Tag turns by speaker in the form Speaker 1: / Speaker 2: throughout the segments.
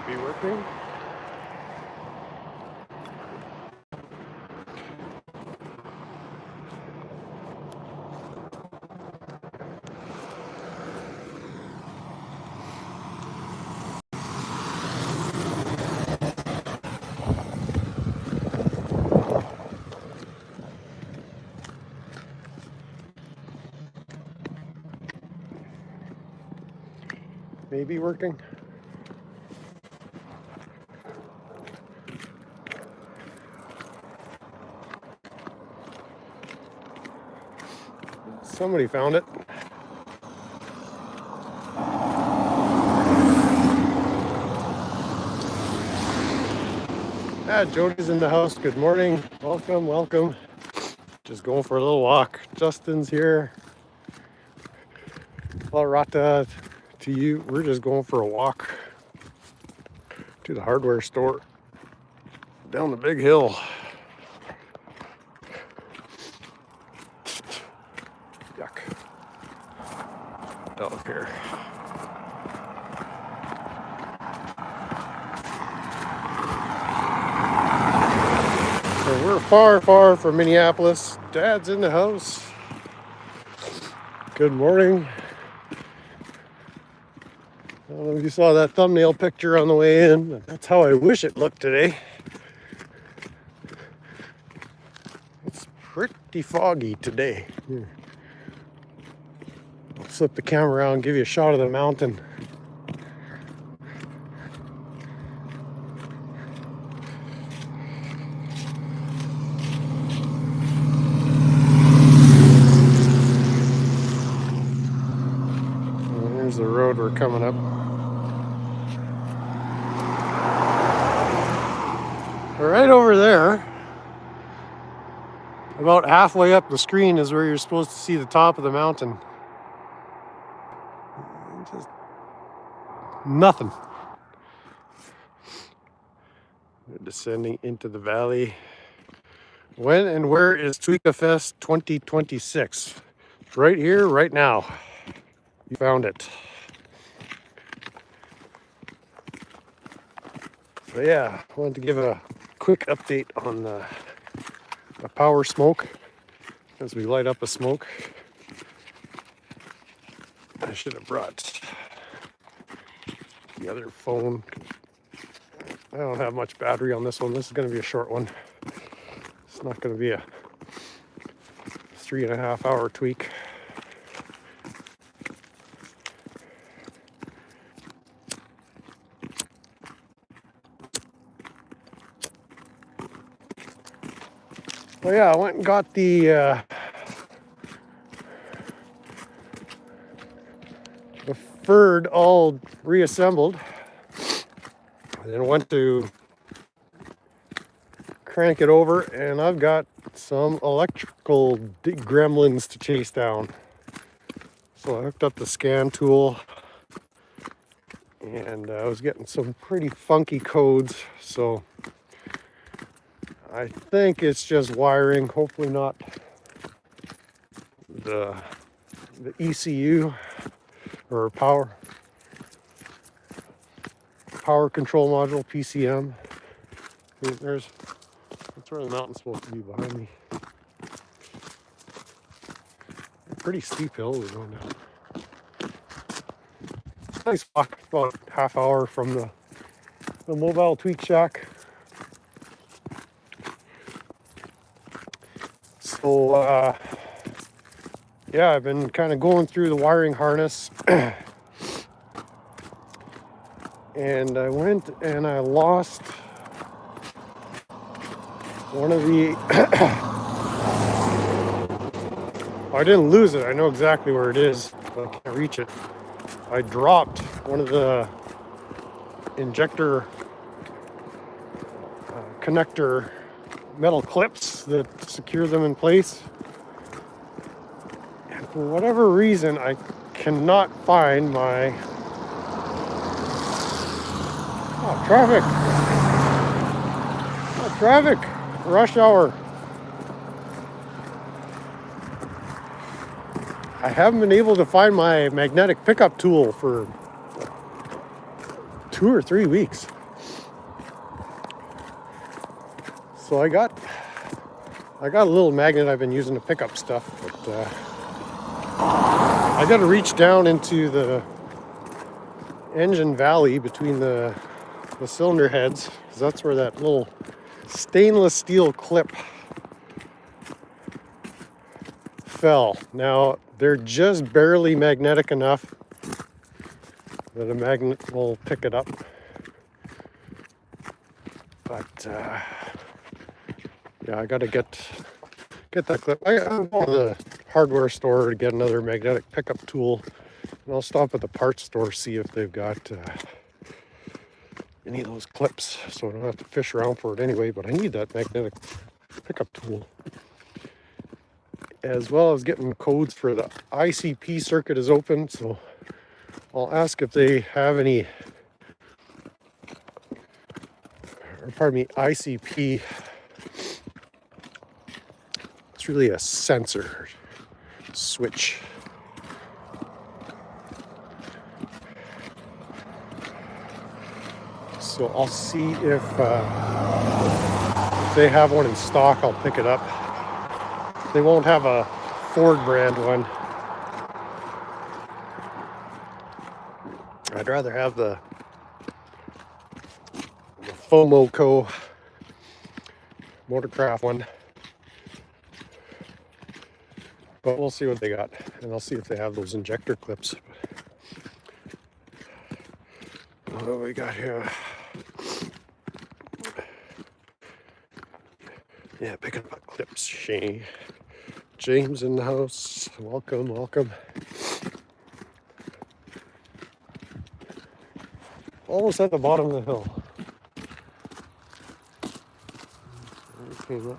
Speaker 1: might be working. Maybe working. Somebody found it. Jody's in the house. Good morning. Welcome, welcome. Just going for a little walk. Justin's here. Rata to you. We're just going for a walk to the hardware store down the big hill. Yuck. Dog here. So we're far, far from Minneapolis. Dad's in the house. Good morning. I don't know if you saw that thumbnail picture on the way in. That's how I wish it looked today. It's pretty foggy today. Here. I'll flip the camera around and give you a shot of the mountain. And here's the road we're coming up. Right over there, about halfway up the screen, is where you're supposed to see the top of the mountain. Just nothing. We're descending into the valley. When and where is TweekWalk Fest 2026? Right here, right now. You found it. So yeah, I wanted to give a quick update on the Powerstroke as we light up a smoke. I should have brought the other phone. I don't have much battery on this one. This is going to be a short one. It's not going to be a 3.5 hour tweak. Well, yeah, I went and got the Ferd all reassembled. And then went to crank it over, and I've got some electrical gremlins to chase down. So I hooked up the scan tool, and I was getting some pretty funky codes. So I think it's just wiring, hopefully not the ECU or power control module, PCM. That's where the mountain's supposed to be behind me. Pretty steep hill we're going down. Nice walk, about half hour from the mobile tweak shack. So yeah, I've been kind of going through the wiring harness. And I went and I lost one of the I didn't lose it. I know exactly where it is, but I can't reach it. I dropped one of the injector connector metal clips that secure them in place. And for whatever reason, I cannot find my traffic. Traffic. Rush hour. I haven't been able to find my magnetic pickup tool for 2 or 3 weeks. So I got a little magnet I've been using to pick up stuff, but I got to reach down into the engine valley between the cylinder heads, because that's where that little stainless steel clip fell. Now they're just barely magnetic enough that a magnet will pick it up, but yeah, I got to get that clip. I'm going to the hardware store to get another magnetic pickup tool, and I'll stop at the parts store, see if they've got any of those clips, so I don't have to fish around for it anyway. But I need that magnetic pickup tool, as well as getting codes for the ICP circuit is open, so I'll ask if they have any, or pardon me, ICP. It's really a sensor switch. So I'll see if they have one in stock. I'll pick it up. They won't have a Ford brand one. I'd rather have the FOMOCO Motorcraft one. But we'll see what they got, and I'll see if they have those injector clips. What do we got here? Yeah, picking up clips. Shane, James in the house. Welcome, welcome. Almost at the bottom of the hill. Came up.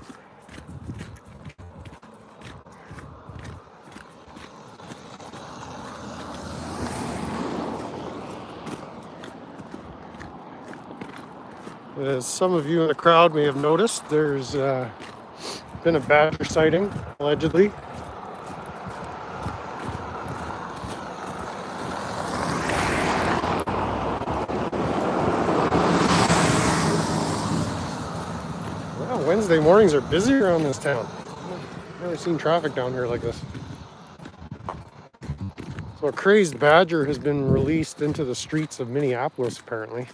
Speaker 1: As some of you in the crowd may have noticed, there's been a badger sighting, allegedly. Well, Wednesday mornings are busy around this town. I've never seen traffic down here like this. So a crazed badger has been released into the streets of Minneapolis, apparently.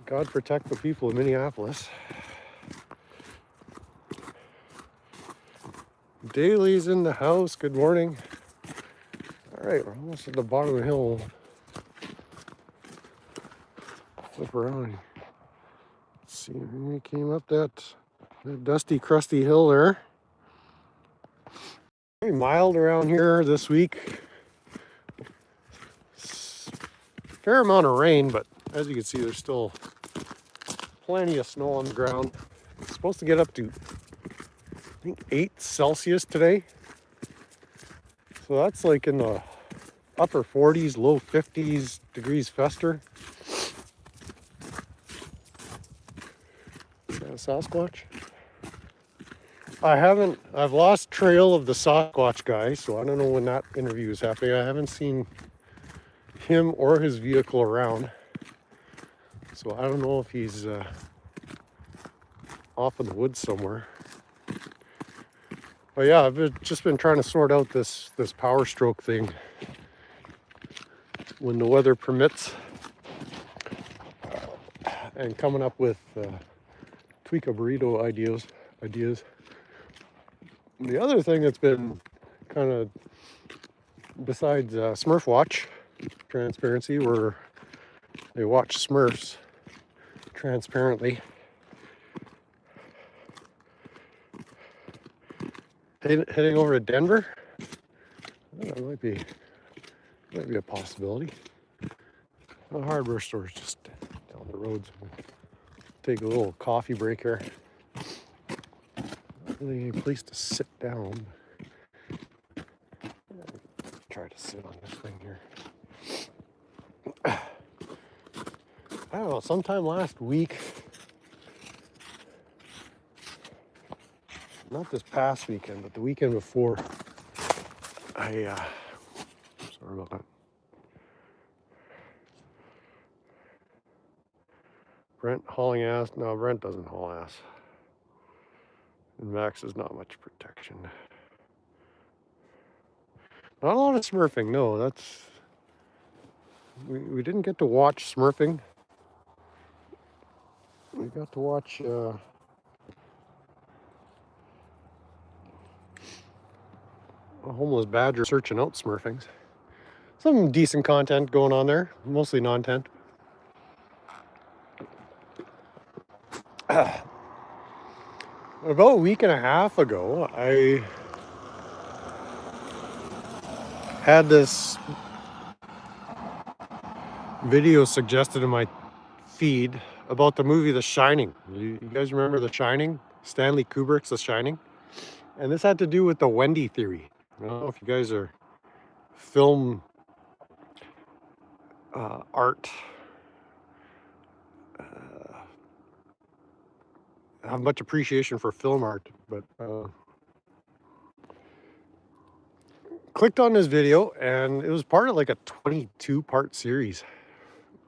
Speaker 1: God protect the people of Minneapolis. Daly's in the house. Good morning. All right, we're almost at the bottom of the hill. Flip around. Let's see, we came up that dusty, crusty hill there. Very mild around here this week. Fair amount of rain, but as you can see, there's still plenty of snow on the ground. It's supposed to get up to, I think, 8 Celsius today. So that's like in the upper 40s, low 50s degrees Fester. Is that a Sasquatch? I've lost trail of the Sasquatch guy, so I don't know when that interview is happening. I haven't seen him or his vehicle around. So I don't know if he's off in the woods somewhere. But yeah, I've just been trying to sort out this Powerstroke thing when the weather permits, and coming up with tweak a burrito ideas. The other thing that's been kind of, besides Smurf Watch transparency, where they watch Smurfs transparently. Heading over to Denver, that might be a possibility. The hardware store's just down the road, so we'll take a little coffee break here. Not really any place to sit down. Try to sit on this thing here. I don't know, sometime last week, not this past weekend, but the weekend before, sorry about that, Brent hauling ass. No, Brent doesn't haul ass. And Max is not much protection. Not a lot of smurfing. No, that's... We didn't get to watch smurfing. We got to watch a homeless badger searching out smurfings. Some decent content going on there, mostly non-tent. About a week and a half ago, I had this video suggested in my feed about the movie The Shining. You guys remember The Shining? Stanley Kubrick's The Shining? And this had to do with the Wendy theory. I don't know if you guys are film art, have much appreciation for film art, but clicked on this video and it was part of like a 22-part series,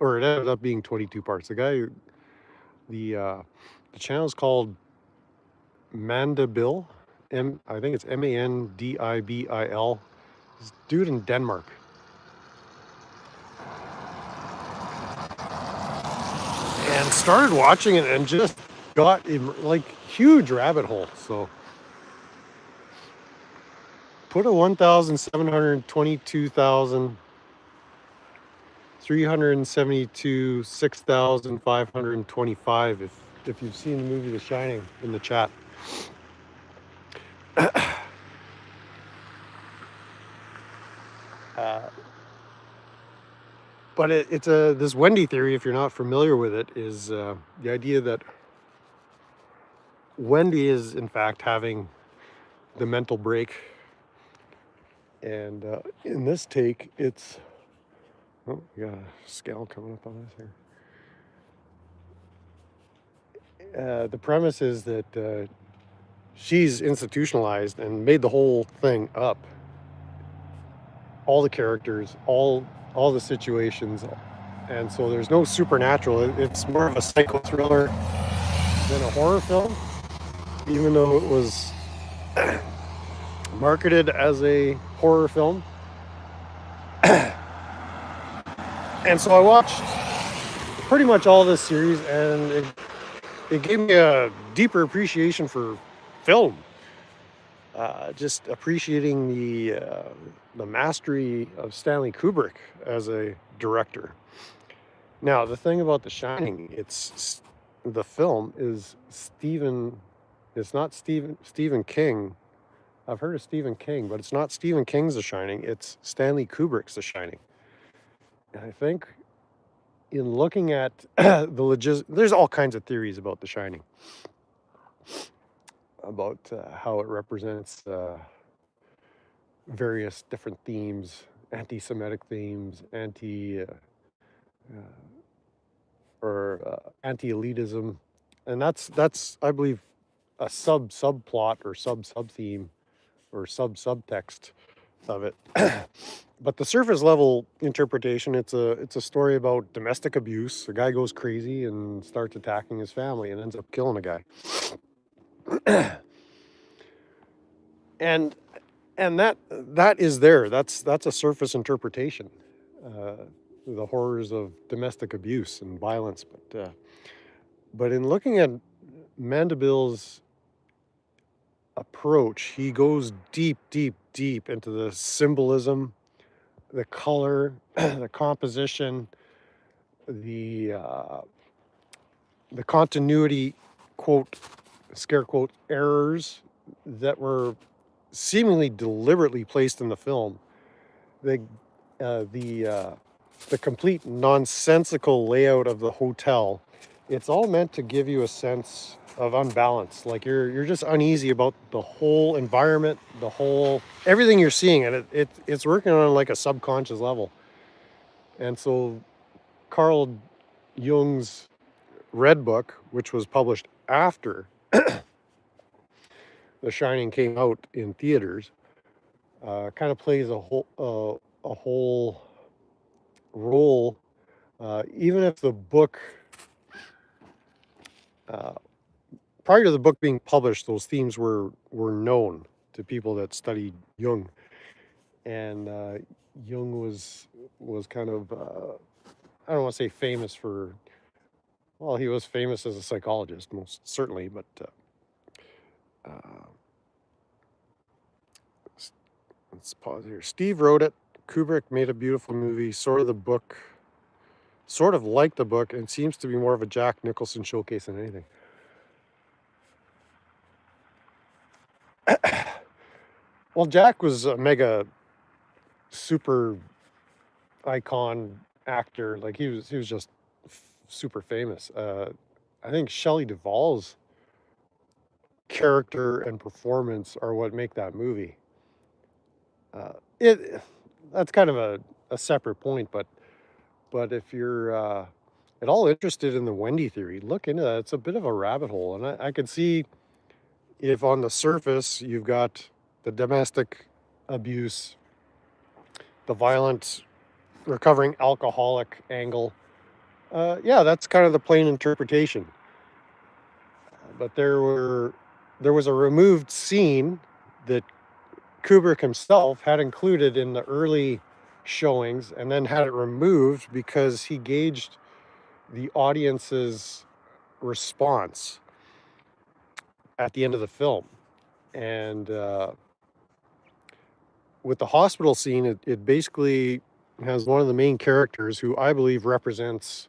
Speaker 1: or it ended up being 22 parts. The channel is called Mandibil. I think it's Mandibil. This dude in Denmark. And started watching it and just got in like huge rabbit hole. So put a 1,722,372 6,525 if you've seen the movie The Shining in the chat. But it's this Wendy theory, if you're not familiar with it, is the idea that Wendy is in fact having the mental break. And in this take, it's... Oh, we got a scale coming up on this here. The premise is that she's institutionalized and made the whole thing up. All the characters, all the situations, and so there's no supernatural. It's more of a psycho thriller than a horror film, even though it was marketed as a horror film. And so I watched pretty much all this series, and it gave me a deeper appreciation for film. Just appreciating the mastery of Stanley Kubrick as a director. Now, the thing about The Shining, the film is it's not Stephen King. I've heard of Stephen King, but it's not Stephen King's The Shining. It's Stanley Kubrick's The Shining. And I think in looking at there's all kinds of theories about The Shining, about how it represents various different themes, anti-Semitic themes, anti-elitism, and that's I believe a subplot or sub theme or subtext of it. But the surface level interpretation, it's a story about domestic abuse. A guy goes crazy and starts attacking his family and ends up killing a guy. and that is there. That's a surface interpretation. The horrors of domestic abuse and violence, but in looking at Mandibil's approach, he goes deep into the symbolism, the color, the composition, the continuity, quote, scare quote, errors that were seemingly deliberately placed in the film. The complete nonsensical layout of the hotel. It's all meant to give you a sense of unbalance. Like you're just uneasy about the whole environment, everything you're seeing, and it's working on like a subconscious level. And so Carl Jung's Red Book, which was published after The Shining came out in theaters, kind of plays a whole role. Even if the book Uh, Prior to the book being published, those themes were known to people that studied Jung, and Jung was kind of I don't want to say famous for, well, he was famous as a psychologist, most certainly, but uh, let's pause here. Steve wrote it. Kubrick made a beautiful movie, sort of like the book, and seems to be more of a Jack Nicholson showcase than anything. Well, Jack was a mega super icon actor. Like he was just super famous. I think Shelley Duvall's character and performance are what make that movie. It That's kind of a separate point, but if you're at all interested in the Wendy theory, look into that. It's a bit of a rabbit hole, and I could see if on the surface you've got the domestic abuse, the violent recovering alcoholic angle. Yeah, that's kind of the plain interpretation. But there was a removed scene that Kubrick himself had included in the early showings and then had it removed because he gauged the audience's response at the end of the film. And with the hospital scene, it basically has one of the main characters who I believe represents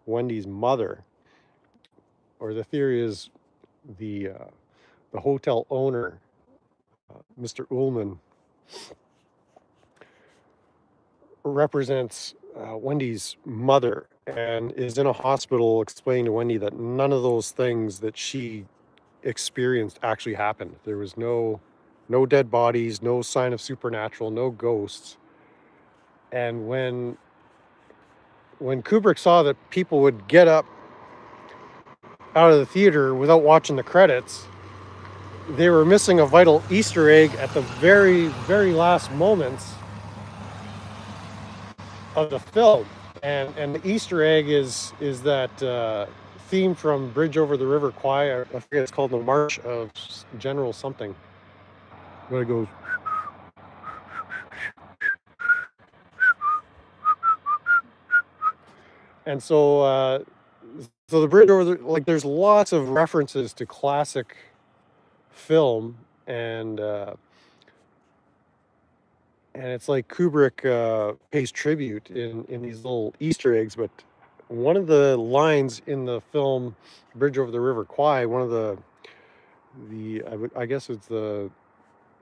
Speaker 1: Wendy's mother. Or the theory is the hotel owner, Mr. Ullman, represents Wendy's mother and is in a hospital explaining to Wendy that none of those things that she experienced actually happened. There was no dead bodies, no sign of supernatural, no ghosts. And when Kubrick saw that people would get up out of the theater without watching the credits, they were missing a vital Easter egg at the very, very last moments of the film. And the Easter egg is that theme from Bridge Over the River Kwai. I forget, it's called the March of General something. But it goes. And so the Bridge Over the, like, there's lots of references to classic film, and it's like Kubrick pays tribute in these little Easter eggs. But one of the lines in the film Bridge Over the River Kwai, one of I guess it's the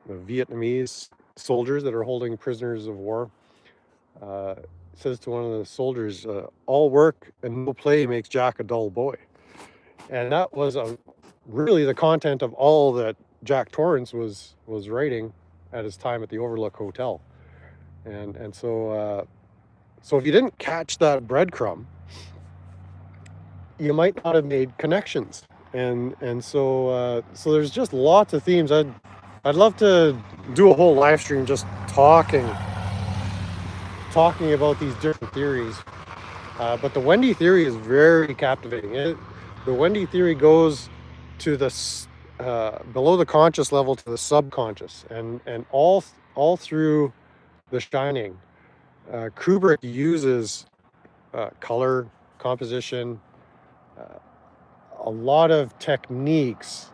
Speaker 1: Vietnamese soldiers that are holding prisoners of war, says to one of the soldiers, "All work and no play makes Jack a dull boy," and that was really the content of all that Jack Torrance was writing at his time at the Overlook Hotel. And so if you didn't catch that breadcrumb, you might not have made connections. So there's just lots of themes. I'd love to do a whole live stream just talking about these different theories. But the Wendy theory is very captivating. The Wendy theory goes to the below the conscious level to the subconscious, and all through The Shining, Kubrick uses color, composition, a lot of techniques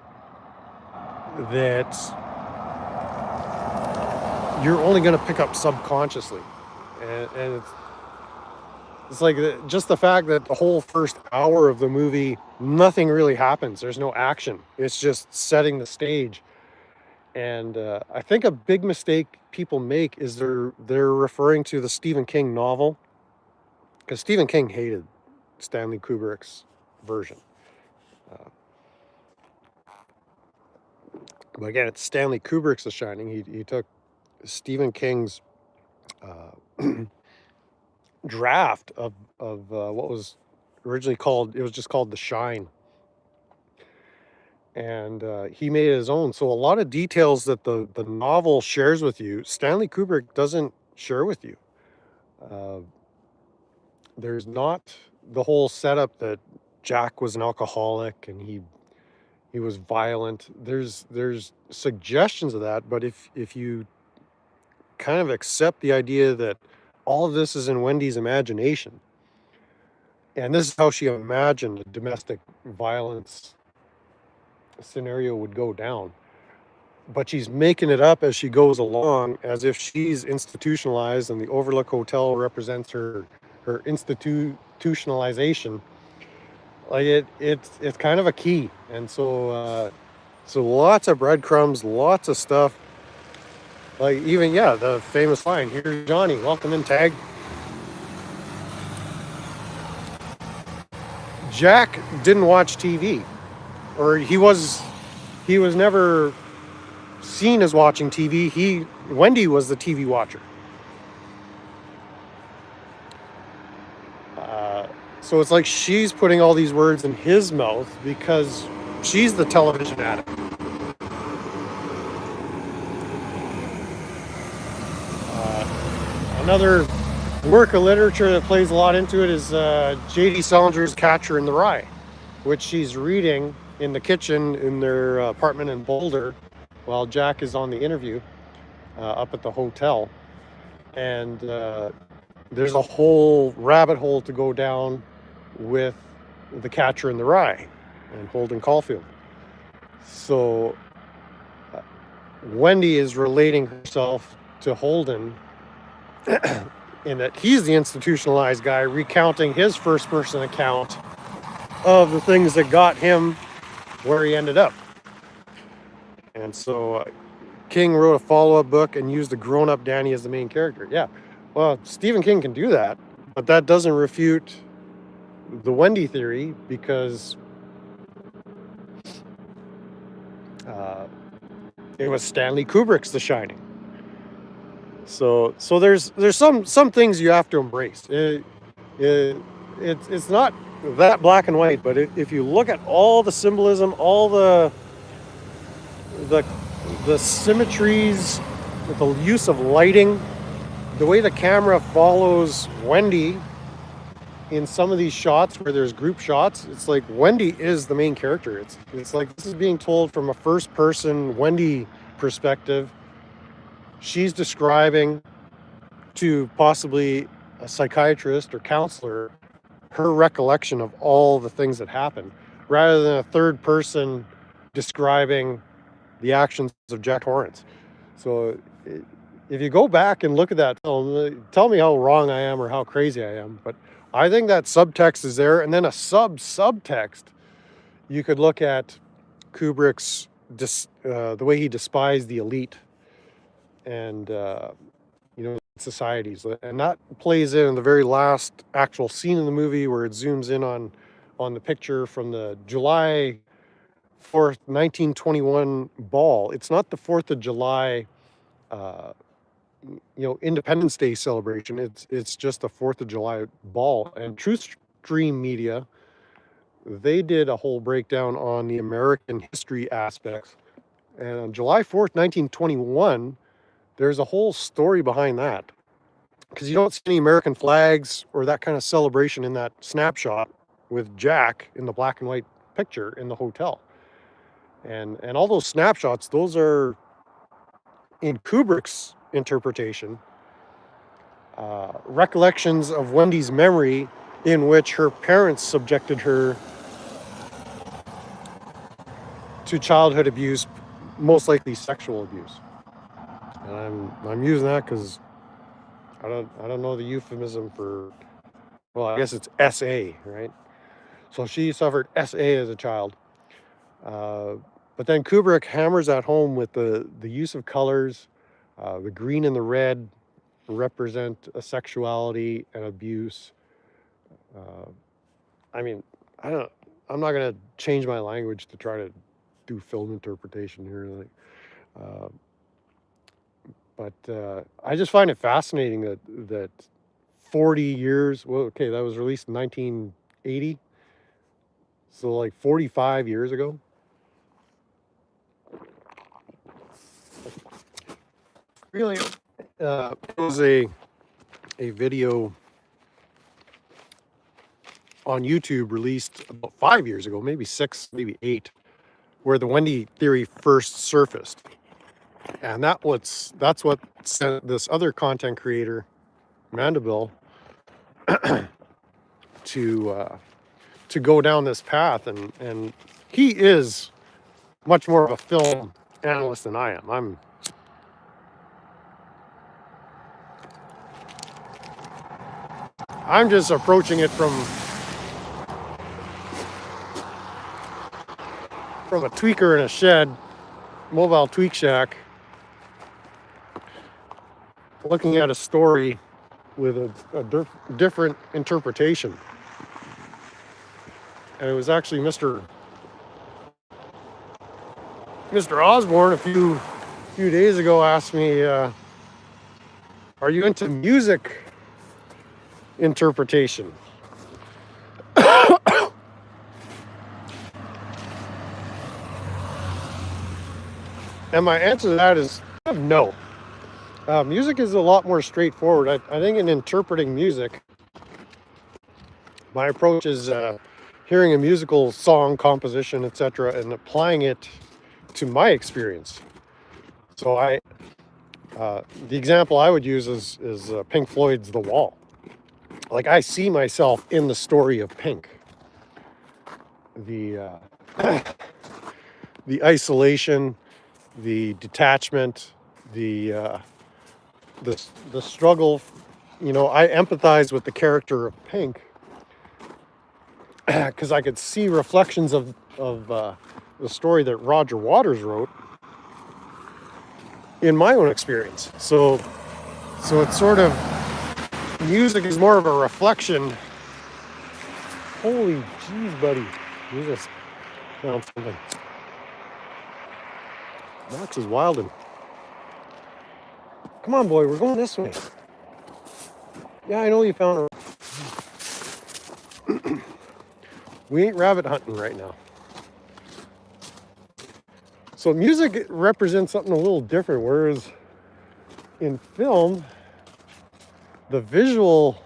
Speaker 1: that you're only going to pick up subconsciously, and it's like just the fact that the whole first hour of the movie, nothing really happens. There's no action. It's just setting the stage. And I think a big mistake people make is they're referring to the Stephen King novel, because Stephen King hated Stanley Kubrick's version. But again, it's Stanley Kubrick's The Shining. He took Stephen King's draft of what was originally called, it was just called The Shine, and he made it his own. So a lot of details that the novel shares with you, Stanley Kubrick doesn't share with you. There's not the whole setup that Jack was an alcoholic and he was violent. There's suggestions of that, but if you kind of accept the idea that all of this is in Wendy's imagination, and this is how she imagined a domestic violence scenario would go down. But she's making it up as she goes along, as if she's institutionalized, and the Overlook Hotel represents her institutionalization. Like it's kind of a key, and so lots of breadcrumbs, lots of stuff. Like even the famous line, "Here's Johnny, welcome in, tag." Jack didn't watch TV, or he was never seen as watching TV. Wendy was the TV watcher. So it's like she's putting all these words in his mouth because she's the television addict. Another work of literature that plays a lot into it is J.D. Salinger's Catcher in the Rye, which she's reading in the kitchen in their apartment in Boulder while Jack is on the interview up at the hotel. And there's a whole rabbit hole to go down with the Catcher in the Rye and Holden Caulfield. So Wendy is relating herself to Holden in that he's the institutionalized guy recounting his first person account of the things that got him where he ended up. And so King wrote a follow-up book and used a grown-up Danny as the main character. Yeah, well, Stephen King can do that, but that doesn't refute the Wendy theory, because it was Stanley Kubrick's The Shining. So there's some things you have to embrace. It's not that black and white, but if you look at all the symbolism, all the symmetries, the use of lighting, the way the camera follows Wendy in some of these shots where there's group shots, it's like Wendy is the main character. It's like this is being told from a first person Wendy perspective. She's describing to possibly a psychiatrist or counselor her recollection of all the things that happened, rather than a third person describing the actions of Jack Torrance. So if you go back and look at that film, tell me how wrong I am or how crazy I am, but I think that subtext is there. And then a subtext, you could look at Kubrick's the way he despised the elite and societies, and that plays in the very last actual scene in the movie where it zooms in on the picture from the July 4th, 1921 ball. It's not the 4th of July Independence Day celebration. It's just a 4th of July ball. And Truth Stream Media, they did a whole breakdown on the American history aspects. And on July 4th, 1921, there's a whole story behind that. Because you don't see any American flags or that kind of celebration in that snapshot with Jack in the black and white picture in the hotel. And all those snapshots, those are, in Kubrick's interpretation, recollections of Wendy's memory in which her parents subjected her to childhood abuse, most likely sexual abuse. And I'm using that because I don't know the euphemism for, well, I guess it's SA, right? So she suffered SA as a child. But then Kubrick hammers that home with the use of colors. The green and the red represent a sexuality and abuse. I'm not going to change my language to try to do film interpretation here. But I just find it fascinating that 40 years, well, okay, that was released in 1980. So like 45 years ago. Really, it was a video on YouTube released about 5 years ago, maybe 6, maybe 8, where the Wendy theory first surfaced. And that's what sent this other content creator, Mandeville, to go down this path. And he is much more of a film analyst than I am. I'm just approaching it from a tweaker in a shed, mobile tweak shack, looking at a story with a different interpretation. And it was actually Mr. Osborne a few days ago asked me, are you into music interpretation? And my answer to that is no. Music is a lot more straightforward. I think in interpreting music, my approach is hearing a musical song, composition, etc., and applying it to my experience. So the example I would use is Pink Floyd's The Wall. Like, I see myself in the story of Pink. The isolation, the detachment, the struggle. I empathize with the character of Pink because I could see reflections of the story that Roger Waters wrote in my own experience. So it's sort of, music is more of a reflection. Holy jeez, buddy. You just found something. Max is wilding. Come on, boy, we're going this way. Yeah, I know you found her. We ain't rabbit hunting right now. So music represents something a little different, whereas in film, the visual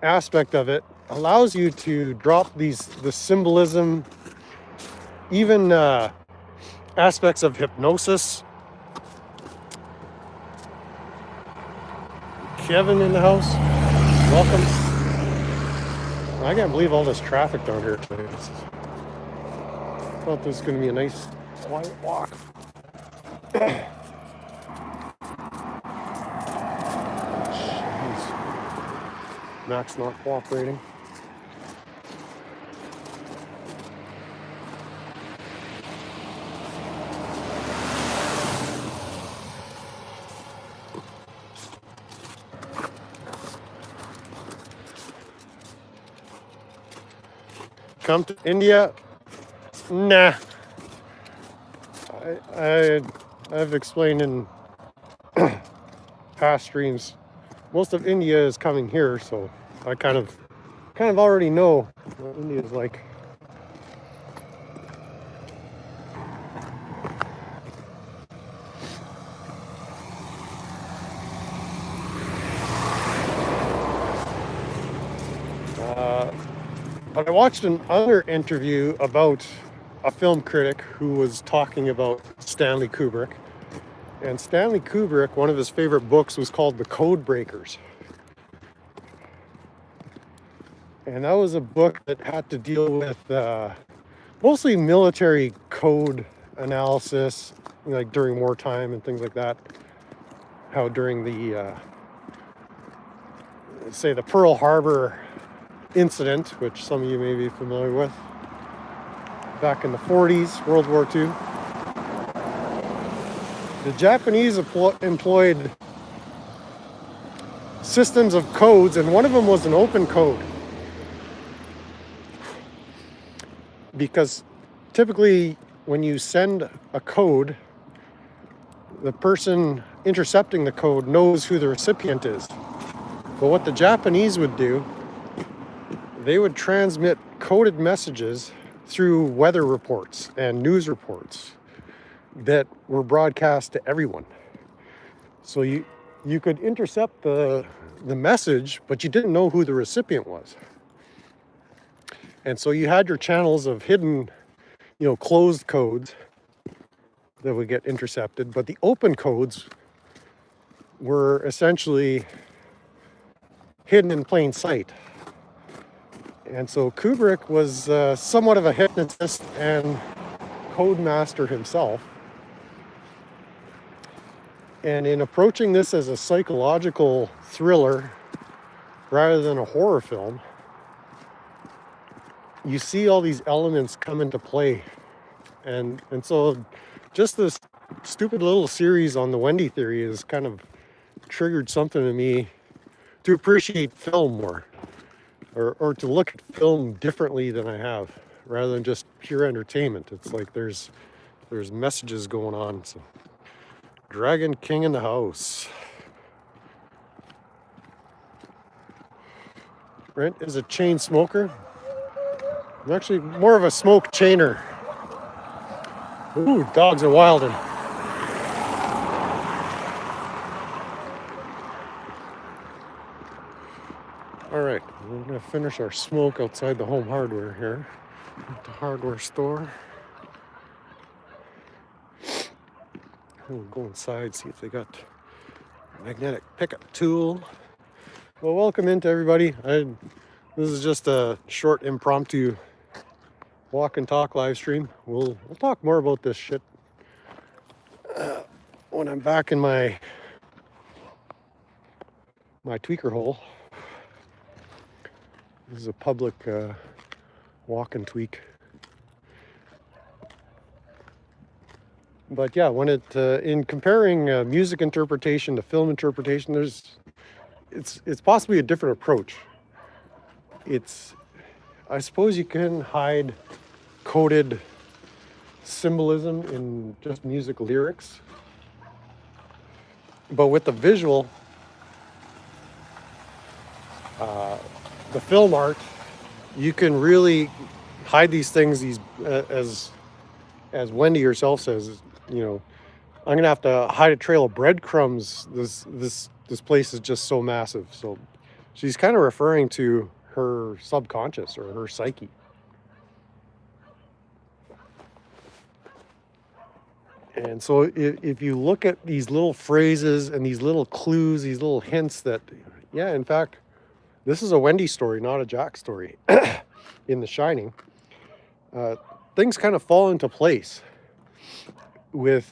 Speaker 1: aspect of it allows you to drop the symbolism, even aspects of hypnosis. Kevin in the house, welcome. I can't believe all this traffic down here today. I thought this was going to be a nice, quiet walk. Jeez. Mac's not cooperating. Come to India? Nah. I've explained in past streams, most of India is coming here, so I kind of already know what India is like. But I watched another interview about a film critic who was talking about Stanley Kubrick. And Stanley Kubrick, one of his favorite books was called The Code Breakers. And that was a book that had to deal with mostly military code analysis, like during wartime and things like that. How during the, say, the Pearl Harbor incident, which some of you may be familiar with, back in the 40s, World War II, the Japanese employed systems of codes, and one of them was an open code. Because typically when you send a code, the person intercepting the code knows who the recipient is. But what the Japanese would do, they would transmit coded messages through weather reports and news reports that were broadcast to everyone. So you could intercept the message, but you didn't know who the recipient was. And so you had your channels of hidden, closed codes that would get intercepted, but the open codes were essentially hidden in plain sight. And so Kubrick was somewhat of a hypnotist and code master himself. And in approaching this as a psychological thriller rather than a horror film, you see all these elements come into play. And so just this stupid little series on the Wendy theory has kind of triggered something in me to appreciate film more, or to look at film differently than I have, rather than just pure entertainment. It's like there's messages going on. So Dragon King in the house. Brent is a chain smoker. I'm actually more of a smoke chainer. Ooh, dogs are wilding. All right, we're gonna finish our smoke outside the Home Hardware here at the hardware store. We'll go inside, see if they got a magnetic pickup tool. Well, welcome into everybody. This is just a short impromptu walk and talk live stream. We'll talk more about this shit when I'm back in my tweaker hole. This is a public walk and tweak. But yeah, when in comparing music interpretation to film interpretation, it's possibly a different approach. I suppose you can hide coded symbolism in just music lyrics, but with the visual, the film art, you can really hide these things. As Wendy herself says, I'm gonna have to hide a trail of breadcrumbs. This place is just so massive. So she's kind of referring to her subconscious or her psyche. And so if you look at these little phrases and these little clues, these little hints that, yeah, in fact, this is a Wendy story, not a Jack story in The Shining, things kind of fall into place with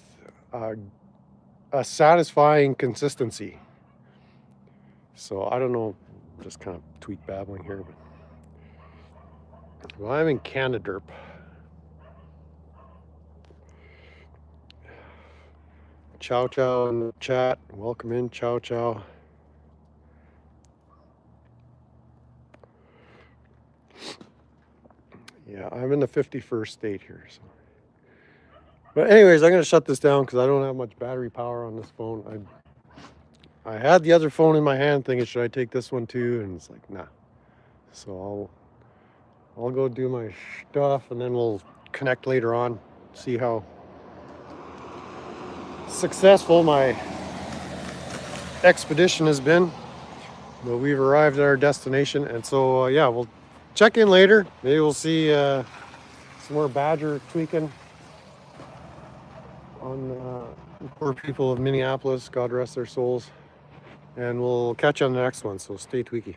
Speaker 1: a satisfying consistency. So I don't know, I'm just kind of tweak babbling here. But, well, I'm in Canada. Chow Chow in the chat. Welcome in, Chow Chow. Yeah, I'm in the 51st state here. So. But anyways, I'm going to shut this down because I don't have much battery power on this phone. I had the other phone in my hand thinking, should I take this one too? And it's like, nah. So I'll go do my stuff and then we'll connect later on, see how successful my expedition has been. But we've arrived at our destination, and so yeah, we'll check in later. Maybe we'll see some more badger tweaking on the poor people of Minneapolis. God rest their souls. And we'll catch you on the next one, so stay tweaky.